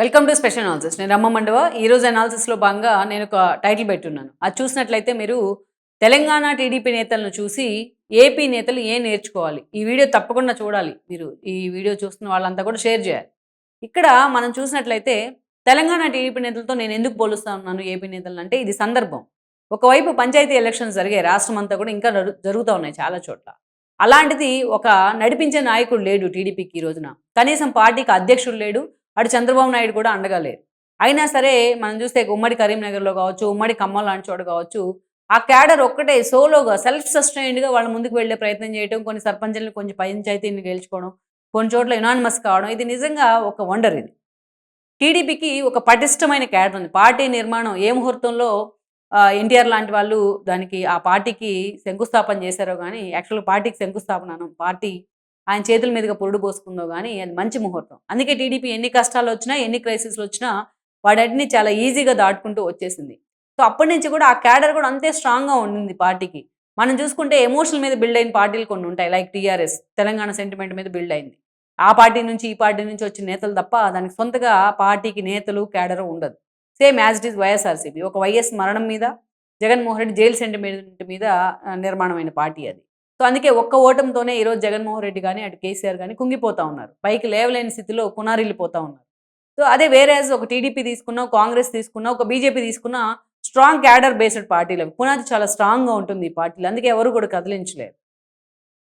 Welcome to special analysis. నేను రమ్మ మండవ. ఈరోజు అనాలిసిస్లో భాగంగా నేను ఒక టైటిల్ పెట్టున్నాను. అది చూసినట్లయితే మీరు తెలంగాణ టీడీపీ నేతలను చూసి ఏపీ నేతలు ఏం నేర్చుకోవాలి. ఈ వీడియో తప్పకుండా చూడాలి. మీరు ఈ వీడియో చూస్తున్న వాళ్ళంతా కూడా షేర్ చేయాలి. ఇక్కడ మనం చూసినట్లయితే తెలంగాణ టీడీపీ నేతలతో నేను ఎందుకు పోలుస్తా ఉన్నాను ఏపీ నేతలను అంటే ఇది సందర్భం. ఒకవైపు పంచాయతీ ఎలక్షన్స్ జరిగాయి. రాష్ట్రం అంతా కూడా ఇంకా జరుగుతూ ఉన్నాయి చాలా చోట్ల. అలాంటిది ఒక నడిపించే నాయకుడు లేడు టీడీపీకి ఈ రోజున. కనీసం పార్టీకి అధ్యక్షుడు లేడు. అటు చంద్రబాబు నాయుడు కూడా అండగా లేరు. అయినా సరే మనం చూస్తే ఉమ్మడి కరీంనగర్‌లో కావచ్చు, ఉమ్మడి ఖమ్మం లాంటి చోట కావచ్చు, ఆ క్యాడర్ ఒక్కటే సోలోగా సెల్ఫ్ సస్టైన్డ్‌గా వాళ్ళ ముందుకు వెళ్ళే ప్రయత్నం చేయటం, కొన్ని సర్పంచుల్ని, కొన్ని పంచాయతీని గెలుచుకోవడం, కొన్ని చోట్ల యునానిమస్ కావడం ఇది నిజంగా ఒక వండర్ ఇది. టీడీపీకి ఒక పటిష్టమైన క్యాడర్ ఉంది. పార్టీ నిర్మాణం ఏ ముహూర్తంలో ఎన్టీఆర్ లాంటి వాళ్ళు దానికి ఆ పార్టీకి శంకుస్థాపన చేశారో గానీ, యాక్చువల్‌గా పార్టీకి శంకుస్థాపన అనం. పార్టీ ఆయన చేతుల మీదుగా పురుడు పోసుకుందో గానీ అది మంచి ముహూర్తం. అందుకే టీడీపీ ఎన్ని కష్టాలొచ్చినా, ఎన్ని క్రైసిస్‌లొచ్చినా వాటన్నిటిని చాలా ఈజీగా దాటుకుంటూ వచ్చేసింది. సో, అప్పటి నుంచి కూడా ఆ క్యాడర్ కూడా అంతే స్ట్రాంగ్‌గా ఉండింది పార్టీకి. మనం చూసుకుంటే ఎమోషనల్ మీద బిల్డ్ అయిన పార్టీలు కొన్ని ఉంటాయి. లైక్ టీఆర్ఎస్ తెలంగాణ సెంటిమెంట్ మీద బిల్డ్ అయింది. ఆ పార్టీ నుంచి, ఈ పార్టీ నుంచి వచ్చిన నేతలు తప్ప దానికి సొంతగా పార్టీకి నేతలు, క్యాడరు ఉండదు. Same as it is YSRCP. ఒక వైఎస్ మరణం మీద, జగన్మోహన్ రెడ్డి జైలు సెంటిమెంట్ మీద నిర్మాణమైన పార్టీ అది. సో, అందుకే ఒక్క ఓటమితోనే ఈరోజు జగన్మోహన్ రెడ్డి గాని, అటు కేసీఆర్ గాని కుంగిపోతా ఉన్నారు. పైకి లేవలేని స్థితిలో కునారిల్లిపోతా ఉన్నారు. సో, అదే వేరేస్ ఒక టీడీపీ తీసుకున్నా, కాంగ్రెస్ తీసుకున్నా, ఒక బీజేపీ తీసుకున్నా స్ట్రాంగ్ క్యాడర్ బేస్డ్ పార్టీలవి. పునాది చాలా స్ట్రాంగ్‌గా ఉంటుంది ఈ పార్టీలు. అందుకే ఎవరు కూడా కదిలించలేరు.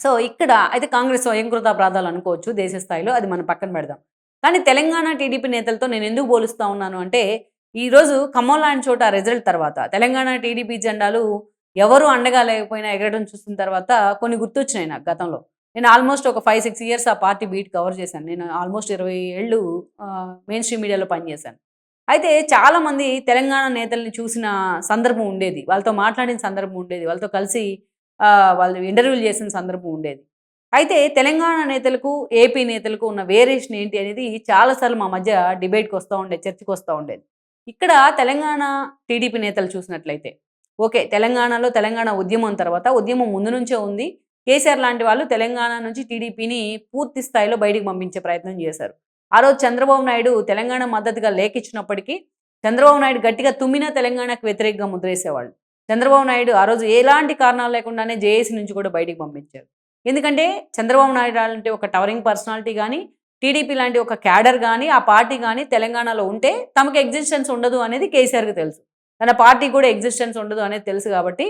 సో, ఇక్కడ అయితే కాంగ్రెస్ స్వయంకృతాపరాధాలు అనుకోవచ్చు దేశ స్థాయిలో. అది మనం పక్కన పెడదాం. కానీ తెలంగాణ టీడీపీ నేతలతో నేనెందుకు పోలుస్తా ఉన్నాను అంటే, ఈరోజు ఖమ్మం లాంటి చోట రిజల్ట్ తర్వాత తెలంగాణ టీడీపీ జెండాలు ఎవరు అండగా లేకపోయినా ఎగరడం చూసిన తర్వాత కొన్ని గుర్తొచ్చినాయి నాకు గతంలో. నేను ఆల్మోస్ట్ ఒక 5, 6 ఇయర్స్ ఆ పార్టీ బీట్ కవర్ చేశాను. నేను ఆల్మోస్ట్ 20 ఏళ్ళు మెయిన్ స్ట్రీమ్ మీడియాలో పనిచేశాను. అయితే చాలామంది తెలంగాణ నేతల్ని చూసిన సందర్భం ఉండేది. వాళ్ళతో మాట్లాడిన సందర్భం ఉండేది. వాళ్ళతో కలిసి వాళ్ళు ఇంటర్వ్యూలు చేసిన సందర్భం ఉండేది. అయితే తెలంగాణ నేతలకు, ఏపీ నేతలకు ఉన్న వేరియేషన్ ఏంటి అనేది చాలా సార్లు మా మధ్య డిబేట్‌కొస్తా ఉండేది. చర్చకొస్తా ఉండేది. ఇక్కడ తెలంగాణ టీడీపీ నేతలు చూసినట్లయితే ఓకే. తెలంగాణలో తెలంగాణ ఉద్యమం తర్వాత ఉద్యమం ముందు నుంచే ఉంది. కేసీఆర్ లాంటి వాళ్ళు తెలంగాణ నుంచి టీడీపీని పూర్తి స్థాయిలో బయటికి పంపించే ప్రయత్నం చేశారు. ఆ రోజు చంద్రబాబు నాయుడు తెలంగాణ మద్దతుగా లేఖిచ్చినప్పటికీ చంద్రబాబు నాయుడు గట్టిగా తుమ్మినా తెలంగాణకు వ్యతిరేకంగా ముద్రేసేవాళ్ళు. చంద్రబాబు నాయుడు ఆ రోజు ఎలాంటి కారణాలు లేకుండానే జేఏసీ నుంచి కూడా బయటికి పంపించారు. ఎందుకంటే చంద్రబాబు నాయుడు లాంటి ఒక టవరింగ్ పర్సనాలిటీ గానీ, టీడీపీ లాంటి ఒక క్యాడర్ గానీ, ఆ పార్టీ గానీ తెలంగాణలో ఉంటే తమకు ఎగ్జిస్టెన్స్ ఉండదు అనేది కేసీఆర్‌కి తెలుసు. తన పార్టీ కూడా ఎగ్జిస్టెన్స్ ఉండదు అనేది తెలుసు కాబట్టి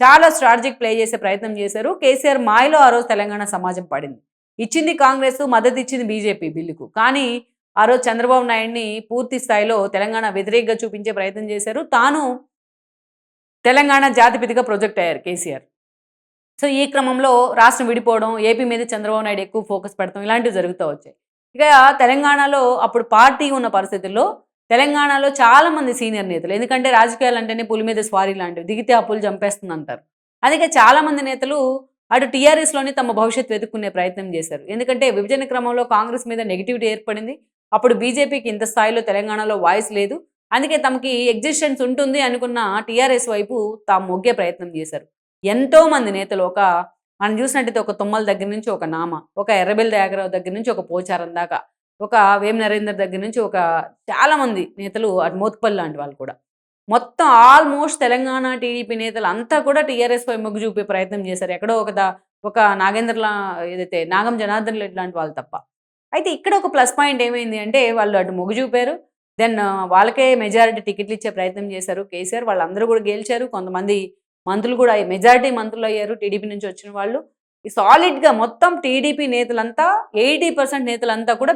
చాలా స్ట్రాటజిక్ ప్లే చేసే ప్రయత్నం చేశారు. కేసీఆర్ మాయలో ఆ రోజు తెలంగాణ సమాజం పడింది. ఇచ్చింది కాంగ్రెస్, మద్దతు ఇచ్చింది బీజేపీ బిల్లుకు. కానీ ఆ రోజు చంద్రబాబు నాయుడిని పూర్తి స్థాయిలో తెలంగాణ వ్యతిరేకంగా చూపించే ప్రయత్నం చేశారు. తాను తెలంగాణ జాతిపితగా ప్రొజెక్ట్ అయ్యారు కేసీఆర్. సో, ఈ క్రమంలో రాష్ట్రం విడిపోవడం, ఏపీ మీద చంద్రబాబు నాయుడు ఎక్కువ ఫోకస్ పెడతాం ఇలాంటివి జరుగుతూ వచ్చాయి. ఇక తెలంగాణలో అప్పుడు పార్టీ ఉన్న పరిస్థితుల్లో తెలంగాణలో చాలామంది సీనియర్ నేతలు ఎందుకంటే రాజకీయాలంటేనే పులి మీద స్వారీ లాంటివి. దిగితే ఆ పులి చంపేస్తుందంటారు. అందుకే చాలామంది నేతలు అటు టీఆర్ఎస్‌లోనే తమ భవిష్యత్తు వెతుక్కునే ప్రయత్నం చేశారు. ఎందుకంటే విభజన క్రమంలో కాంగ్రెస్ మీద నెగెటివిటీ ఏర్పడింది. అప్పుడు బీజేపీకి ఇంత స్థాయిలో తెలంగాణలో వాయిస్ లేదు. అందుకే తమకి ఎగ్జిస్టెన్స్ ఉంటుంది అనుకున్న టీఆర్ఎస్ వైపు తాము మొగ్గే ప్రయత్నం చేశారు. ఎంతోమంది నేతలు మనం చూసినట్టయితే ఒక తుమ్మల దగ్గర నుంచి ఒక నామ, ఒక ఎర్రబెల్లి దయాకర్రావు దగ్గర నుంచి ఒక పోచారం దాకా, ఒక వేం నరేందర్ దగ్గర నుంచి ఒక చాలామంది నేతలు అటు మోత్కుపల్లి లాంటి వాళ్ళు కూడా. మొత్తం ఆల్మోస్ట్ తెలంగాణ టీడీపీ నేతలు అంతా కూడా టీఆర్ఎస్‌పై మొగ్గు చూపే ప్రయత్నం చేశారు. ఎక్కడో ఒక నాగేంద్రలా ఏదైతే నాగం జనార్దన్ రెడ్డి లాంటి వాళ్ళు తప్ప. అయితే ఇక్కడ ఒక ప్లస్ పాయింట్ ఏమైంది అంటే వాళ్ళు అటు మొగ్గు చూపారు. దెన్ వాళ్ళకే మెజారిటీ టికెట్లు ఇచ్చే ప్రయత్నం చేశారు కేసీఆర్. వాళ్ళందరూ కూడా గెలిచారు. కొంతమంది మంత్రులు కూడా మెజారిటీ మంత్రులయ్యారు టీడీపీ నుంచి వచ్చిన వాళ్ళు. ఈ సాలిడ్‌గా మొత్తం టీడీపీ నేతలంతా 80% నేతలంతా కూడా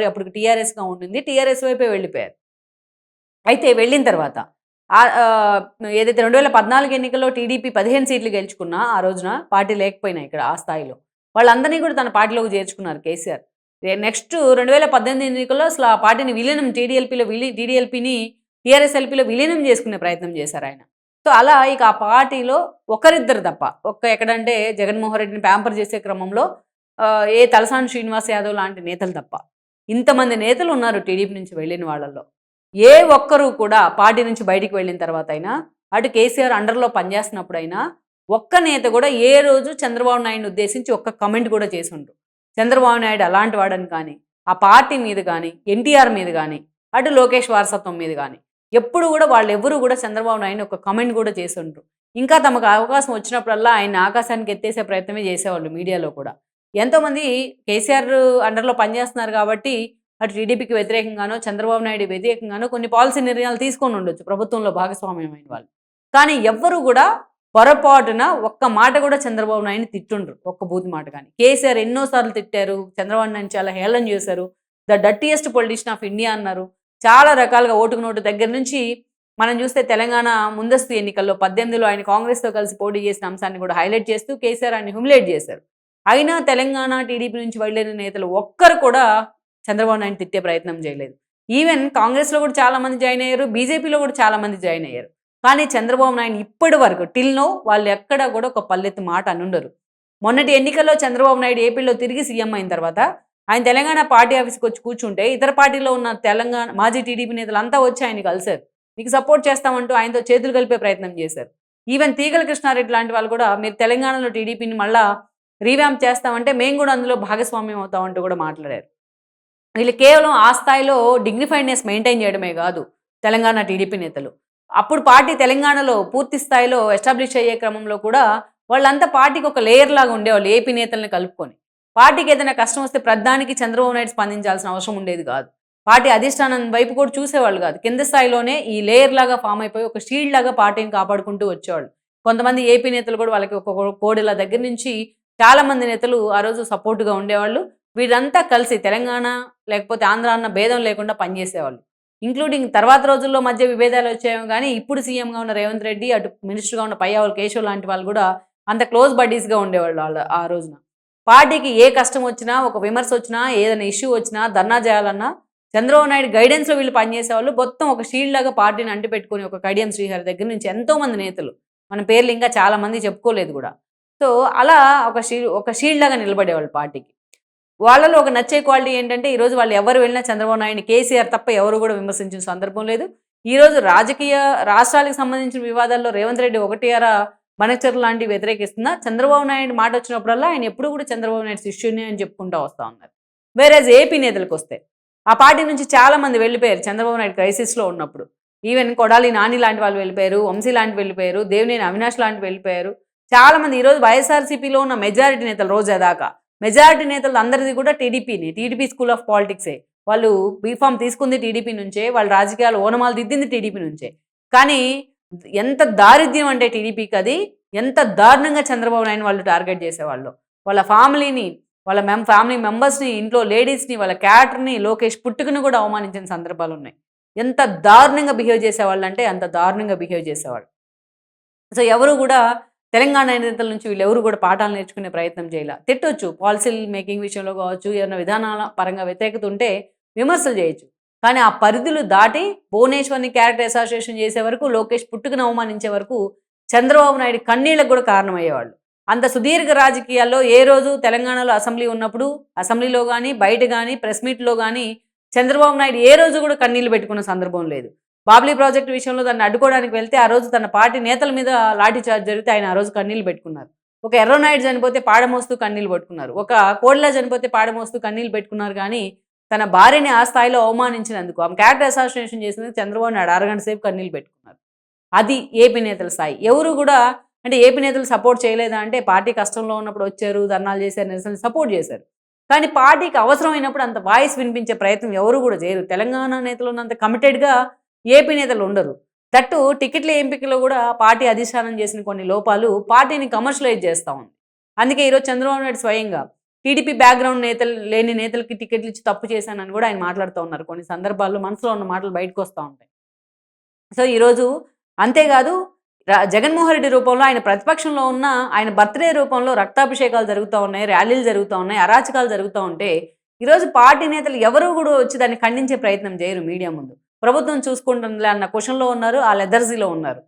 అప్పుడు టీఆర్ఎస్‌గా ఉండింది. టీఆర్ఎస్ వైపే వెళ్ళిపోయారు. అయితే వెళ్ళిన తర్వాత ఏదైతే 2014 ఎన్నికల్లో టీడీపీ 15 సీట్లు గెలుచుకున్నా ఆ రోజున పార్టీ లేకపోయినా ఇక్కడ ఆ స్థాయిలో. వాళ్ళందరినీ కూడా తన పార్టీలోకి చేర్చుకున్నారు కేసీఆర్. నెక్స్ట్ 2018 ఎన్నికల్లో అసలు ఆ పార్టీని విలీనం టీడీఎల్పీని టీఆర్ఎస్ఎల్పీలో విలీనం చేసుకునే ప్రయత్నం చేశారాయన. సో, అలా ఇక ఆ పార్టీలో ఒకరిద్దరు తప్ప ఎక్కడంటే జగన్మోహన్ రెడ్డిని ప్యాంపర్ చేసే క్రమంలో తలసాని శ్రీనివాస్ యాదవ్ లాంటి నేతలు తప్ప. ఇంతమంది నేతలు ఉన్నారు టీడీపీ నుంచి వెళ్ళిన వాళ్ళలో. ఏ ఒక్కరు కూడా పార్టీ నుంచి బయటికి వెళ్ళిన తర్వాతైనా, అటు కేసీఆర్ అండర్‌లో పనిచేస్తున్నప్పుడైనా, ఒక్క నేత కూడా ఏ రోజు చంద్రబాబు నాయుడిని ఉద్దేశించి ఒక్క కామెంట్ కూడా చేసుండరు. చంద్రబాబు నాయుడు అలాంటి వాడని కానీ, ఆ పార్టీ మీద గానీ, ఎన్టీఆర్ మీద గానీ, అటు లోకేష్ వారసత్వం మీద కానీ ఎప్పుడు కూడా వాళ్ళెవ్వరూ కూడా చంద్రబాబు నాయుడిని ఒక కమెంట్ కూడా చేసి ఉండరు. ఇంకా తమకు అవకాశం వచ్చినప్పుడల్లా ఆయన ఆకాశానికి ఎత్తేసే ప్రయత్నమే చేసేవాళ్ళు మీడియాలో కూడా. ఎంతోమంది కేసీఆర్ అండర్‌లో పనిచేస్తున్నారు కాబట్టి అటు టీడీపీకి వ్యతిరేకంగానో, చంద్రబాబు నాయుడు వ్యతిరేకంగానో కొన్ని పాలసీ నిర్ణయాలు తీసుకొని ఉండొచ్చు ప్రభుత్వంలో భాగస్వామ్యమైన వాళ్ళు. కానీ ఎవ్వరు కూడా పొరపాటున ఒక్క మాట కూడా చంద్రబాబు నాయుడిని తిట్టుండ్రు. ఒక్క బూతు మాట గాని. కేసీఆర్ ఎన్నో సార్లు తిట్టారు. చంద్రబాబు నాయుడిని చాలా హేళన చేశారు. The dirtiest politician of India అన్నారు. చాలా రకాలుగా ఓటుకు నోటు దగ్గర నుంచి మనం చూస్తే తెలంగాణ ముందస్తు ఎన్నికల్లో 18లో ఆయన కాంగ్రెస్‌తో కలిసి పోటీ చేసిన అంశాన్ని కూడా హైలైట్ చేస్తూ కేసీఆర్ ఆయన్ని హ్యూమిలేట్ చేశారు. అయినా తెలంగాణ టీడీపీ నుంచి వెళ్ళిన నేతలు ఒక్కరు కూడా చంద్రబాబు నాయుడిని తిట్టే ప్రయత్నం చేయలేదు. ఈవెన్ కాంగ్రెస్‌లో కూడా చాలామంది జాయిన్ అయ్యారు. బీజేపీలో కూడా చాలామంది జాయిన్ అయ్యారు. కానీ చంద్రబాబు నాయుడు ఇప్పటి వరకు టిల్ నౌ వాళ్ళు ఎక్కడా కూడా ఒక పల్లెత్తు మాట అనుండరు. మొన్నటి ఎన్నికల్లో చంద్రబాబు నాయుడు ఏపీలో తిరిగి సీఎం అయిన తర్వాత ఆయన తెలంగాణ పార్టీ ఆఫీస్‌కి వచ్చి కూర్చుంటే ఇతర పార్టీలో ఉన్న తెలంగాణ మాజీ టీడీపీ నేతలంతా వచ్చి ఆయన్ని కలిసారు. మీకు సపోర్ట్ చేస్తామంటూ ఆయనతో చేతులు కలిపే ప్రయత్నం చేశారు. ఈవెన్ తీగల కృష్ణారెడ్డి లాంటి వాళ్ళు కూడా మీరు తెలంగాణలో టీడీపీని మళ్ళా రీవ్యాంప్ చేస్తామంటే మేము కూడా అందులో భాగస్వామ్యం అవుతామంటూ కూడా మాట్లాడారు. వీళ్ళు కేవలం ఆ స్థాయిలో డిగ్నిఫైడ్‌నెస్ మెయింటైన్ చేయడమే కాదు తెలంగాణ టీడీపీ నేతలు. అప్పుడు పార్టీ తెలంగాణలో పూర్తి స్థాయిలో ఎస్టాబ్లిష్ అయ్యే క్రమంలో కూడా వాళ్ళంతా పార్టీకి ఒక లేయర్ లాగా ఉండేవాళ్ళు ఏపీ నేతల్ని కలుపుకొని. పార్టీకి ఏదైనా కష్టం వస్తే ప్రధానికి చంద్రబాబు నాయుడు స్పందించాల్సిన అవసరం ఉండేది కాదు. పార్టీ అధిష్టానం వైపు కూడా చూసేవాళ్ళు కాదు. కింద స్థాయిలోనే ఈ లేయర్ లాగా ఫామ్ అయిపోయి ఒక షీల్డ్ లాగా పార్టీని కాపాడుకుంటూ వచ్చేవాళ్ళు. కొంతమంది ఏపీ నేతలు కూడా వాళ్ళకి ఒక కోడెల దగ్గర నుంచి చాలామంది నేతలు ఆ రోజు సపోర్ట్‌గా ఉండేవాళ్ళు. వీళ్ళంతా కలిసి తెలంగాణ లేకపోతే ఆంధ్ర అన్న భేదం లేకుండా పనిచేసేవాళ్ళు. ఇంక్లూడింగ్ తర్వాత రోజుల్లో మధ్య విభేదాలు వచ్చాయేమో గానీ ఇప్పుడు సీఎంగా ఉన్న రేవంత్ రెడ్డి, అటు మినిస్టర్‌గా ఉన్న పయ్యావుల కేశవ్ లాంటి వాళ్ళు కూడా అంత క్లోజ్ బడ్డీస్‌గా ఉండేవాళ్ళు ఆ రోజున. పార్టీకి ఏ కష్టం వచ్చినా, ఒక విమర్శ వచ్చినా, ఏదైనా ఇష్యూ వచ్చినా, ధర్నా చేయాలన్నా చంద్రబాబు నాయుడు గైడెన్స్‌లో వీళ్ళు పనిచేసేవాళ్ళు. మొత్తం ఒక షీల్డ్ లాగా పార్టీని అంటిపెట్టుకొని ఒక కడియం శ్రీహరి దగ్గర నుంచి ఎంతోమంది నేతలు. మన పేర్లు ఇంకా చాలా మంది చెప్పుకోలేదు కూడా. సో, అలా ఒక షీల్డ్ లాగా నిలబడేవాళ్ళు పార్టీకి. వాళ్ళలో ఒక నచ్చే క్వాలిటీ ఏంటంటే ఈరోజు వాళ్ళు ఎవరు వెళ్ళినా చంద్రబాబు నాయుడిని కేసీఆర్ తప్ప ఎవరు కూడా విమర్శించిన సందర్భం లేదు. ఈరోజు రాష్ట్రాలకు సంబంధించిన వివాదాల్లో రేవంత్ రెడ్డి ఒకటి అరా బనకచర్ల లాంటివి వ్యతిరేకిస్తున్నా చంద్రబాబు నాయుడు మాట వచ్చినప్పుడల్లా ఆయన ఎప్పుడు కూడా చంద్రబాబు నాయుడు శిష్యుని అని చెప్పుకుంటూ వస్తూ ఉన్నారు. వేరేజ్ ఏపీ నేతలకు వస్తే ఆ పార్టీ నుంచి చాలా మంది వెళ్ళిపోయారు చంద్రబాబు నాయుడు క్రైసిస్లో ఉన్నప్పుడు. ఈవెన్ కొడాలి నాని లాంటి వాళ్ళు వెళ్ళిపోయారు, వంశీ లాంటి వెళ్ళిపోయారు, దేవినేని అవినాష్ లాంటి వెళ్ళిపోయారు. చాలామంది ఈరోజు వైఎస్ఆర్సీపీలో ఉన్న మెజారిటీ నేతలు రోజా దాకా మెజారిటీ నేతలు అందరిది కూడా టీడీపీని, టీడీపీ స్కూల్ ఆఫ్ పాలిటిక్సే. వాళ్ళు బీఫామ్ తీసుకుంది టీడీపీ నుంచే, వాళ్ళ రాజకీయాలు ఓనమాలు దిద్దింది టీడీపీ నుంచే. కానీ ఎంత దారిద్ర్యం అంటే టీడీపీకి అది ఎంత దారుణంగా చంద్రబాబు నాయుడు వాళ్ళు టార్గెట్ చేసేవాళ్ళు. వాళ్ళ ఫ్యామిలీని, వాళ్ళ ఫ్యామిలీ మెంబర్స్ని, ఇంట్లో లేడీస్ని, వాళ్ళ క్యారెక్టర్ని, లోకేష్ పుట్టుకను కూడా అవమానించిన సందర్భాలు ఉన్నాయి. ఎంత దారుణంగా బిహేవ్ చేసేవాళ్ళు అంటే అంత దారుణంగా బిహేవ్ చేసేవాళ్ళు. సో ఎవరు కూడా తెలంగాణ నేతల నుంచి వీళ్ళెవరు కూడా పాఠాలు నేర్చుకునే ప్రయత్నం చేయాల. తిట్టొచ్చు, పాలసీలు మేకింగ్ విషయంలో కావచ్చు, ఏమైనా విధానాల పరంగా వ్యతిరేకత ఉంటే విమర్శలు చేయొచ్చు. కానీ ఆ పరిధులు దాటి భువనేశ్వర్ని క్యారెక్టర్ అసోసియేషన్ చేసే వరకు, లోకేష్ పుట్టుకను అవమానించే వరకు చంద్రబాబు నాయుడు కన్నీళ్లకు కూడా కారణమయ్యేవాళ్ళు. అంత సుదీర్ఘ రాజకీయాల్లో ఏ రోజు తెలంగాణలో అసెంబ్లీ ఉన్నప్పుడు, అసెంబ్లీలో కానీ, బయట కానీ, ప్రెస్ మీట్లో కానీ చంద్రబాబు నాయుడు ఏ రోజు కూడా కన్నీళ్లు పెట్టుకున్న సందర్భం లేదు. బాబ్లీ ప్రాజెక్టు విషయంలో దాన్ని అడ్డుకోవడానికి వెళ్తే ఆ రోజు తన పార్టీ నేతల మీద లాఠీ చార్జ్ జరిగితే ఆయన ఆ రోజు కన్నీళ్లు పెట్టుకున్నారు. ఒక ఎర్రనాయుడు చనిపోతే పాడమోస్తూ కన్నీళ్లు పెట్టుకున్నారు. ఒక కోడ్లా చనిపోతే పాడమోస్తూ కన్నీళ్లు పెట్టుకున్నారు. కానీ తన భార్యని ఆ స్థాయిలో అవమానించినందుకు, ఆమె క్యారెక్టర్ అసాసినేషన్ చేసినందుకు చంద్రబాబు నాయుడు అరగంట సేపు కన్నీళ్లు పెట్టుకున్నారు. అది ఏపీ నేతల స్థాయి. ఎవరు కూడా అంటే ఏపీ నేతలు సపోర్ట్ చేయలేదా అంటే పార్టీ కష్టంలో ఉన్నప్పుడు వచ్చారు, ధర్నాలు చేశారు, నిరసన సపోర్ట్ చేశారు. కానీ పార్టీకి అవసరమైనప్పుడు అంత వాయిస్ వినిపించే ప్రయత్నం ఎవరు కూడా చేయరు. తెలంగాణ నేతలు ఉన్నంత కమిటెడ్గా ఏపీ నేతలు ఉండరు. దట్టు టికెట్ల ఎంపికలో కూడా పార్టీ అధిష్టానం చేసిన కొన్ని లోపాలు పార్టీని కమర్షియలైజ్ చేస్తూ ఉంది. అందుకే ఈరోజు చంద్రబాబు నాయుడు స్వయంగా టీడీపీ బ్యాక్గ్రౌండ్ లేని నేతలకి టికెట్లు ఇచ్చి తప్పు చేశానని కూడా ఆయన మాట్లాడుతూ ఉన్నారు. కొన్ని సందర్భాల్లో మనసులో ఉన్న మాటలు బయటకు వస్తూ ఉంటాయి. సో ఈరోజు అంతేకాదు జగన్మోహన్ రెడ్డి రూపంలో ఆయన ప్రతిపక్షంలో ఉన్న ఆయన బర్త్డే రూపంలో రక్తాభిషేకాలు జరుగుతూ ఉన్నాయి, ర్యాలీలు జరుగుతూ ఉన్నాయి, అరాచకాలు జరుగుతూ ఉంటే ఈరోజు పార్టీ నేతలు ఎవరు కూడా వచ్చి దాన్ని ఖండించే ప్రయత్నం చేయరు. మీడియా ముందు ప్రభుత్వం చూసుకుంటుందిలే అన్న క్వశ్చన్లో ఉన్నారు, ఆ లెదర్జీలో ఉన్నారు.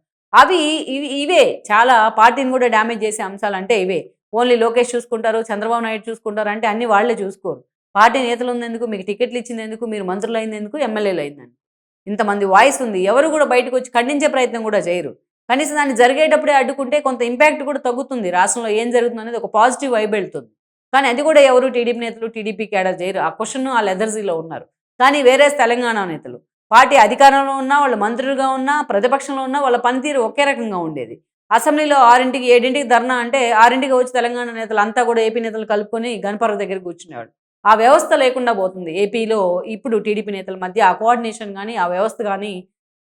ఇవే చాలా పార్టీని కూడా డ్యామేజ్ చేసే అంశాలు అంటే ఇవే. ఓన్లీ లోకేష్ చూసుకుంటారు, చంద్రబాబు నాయుడు చూసుకుంటారు అంటే అన్ని వాళ్లే చూసుకోరు. పార్టీ నేతలు ఉన్నందుకు, మీకు టికెట్లు ఇచ్చిందెందుకు, మీరు మంత్రులు అయిందెందుకు, ఎమ్మెల్యేలు అయిందెందుకు, ఇంతమంది వాయిస్ ఉంది, ఎవరు కూడా బయటకు వచ్చి ఖండించే ప్రయత్నం కూడా చేయరు. కనీసం దాన్ని జరిగేటప్పుడే అడ్డుకుంటే కొంత ఇంపాక్ట్ కూడా తగ్గుతుంది. రాష్ట్రంలో ఏం జరుగుతుంది అనేది ఒక పాజిటివ్ వైబ్ వెళ్తుంది. కానీ అది కూడా ఎవరు టీడీపీ నేతలు, టీడీపీ క్యాడర్ చేయరు. ఆ క్వశ్చన్ ఆ లెదర్జీలో ఉన్నారు. కానీ వేరే తెలంగాణ నేతలు పార్టీ అధికారంలో ఉన్నా, వాళ్ళు మంత్రులుగా ఉన్నా, ప్రతిపక్షంలో ఉన్నా వాళ్ళ పనితీరు ఒకే రకంగా ఉండేది. అసెంబ్లీలో 6కి 7కి ధర్నా అంటే 6కి వచ్చి తెలంగాణ నేతలు అంతా కూడా ఏపీ నేతలు కలుపుకొని గణపవరం దగ్గర కూర్చునేవాడు. ఆ వ్యవస్థ లేకుండా పోతుంది ఏపీలో. ఇప్పుడు టీడీపీ నేతల మధ్య ఆ కోఆర్డినేషన్ కానీ, ఆ వ్యవస్థ కానీ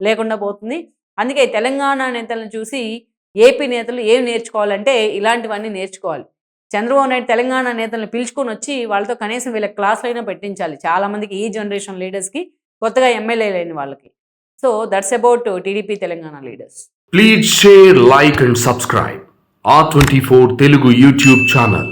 లేకుండా పోతుంది. అందుకే తెలంగాణ నేతలను చూసి ఏపీ నేతలు ఏం నేర్చుకోవాలంటే ఇలాంటివన్నీ నేర్చుకోవాలి. చంద్రబాబు నాయుడు తెలంగాణ నేతలను పిలుచుకొని వచ్చి వాళ్ళతో కనీసం వీళ్ళ క్లాసులైనా పెట్టించాలి. చాలామందికి ఈ జనరేషన్ లీడర్స్కి, కొత్తగా ఎమ్మెల్యే లేని వాళ్ళకి. So that's about TDP Telangana leaders. Please share, like and subscribe R24 Telugu YouTube channel.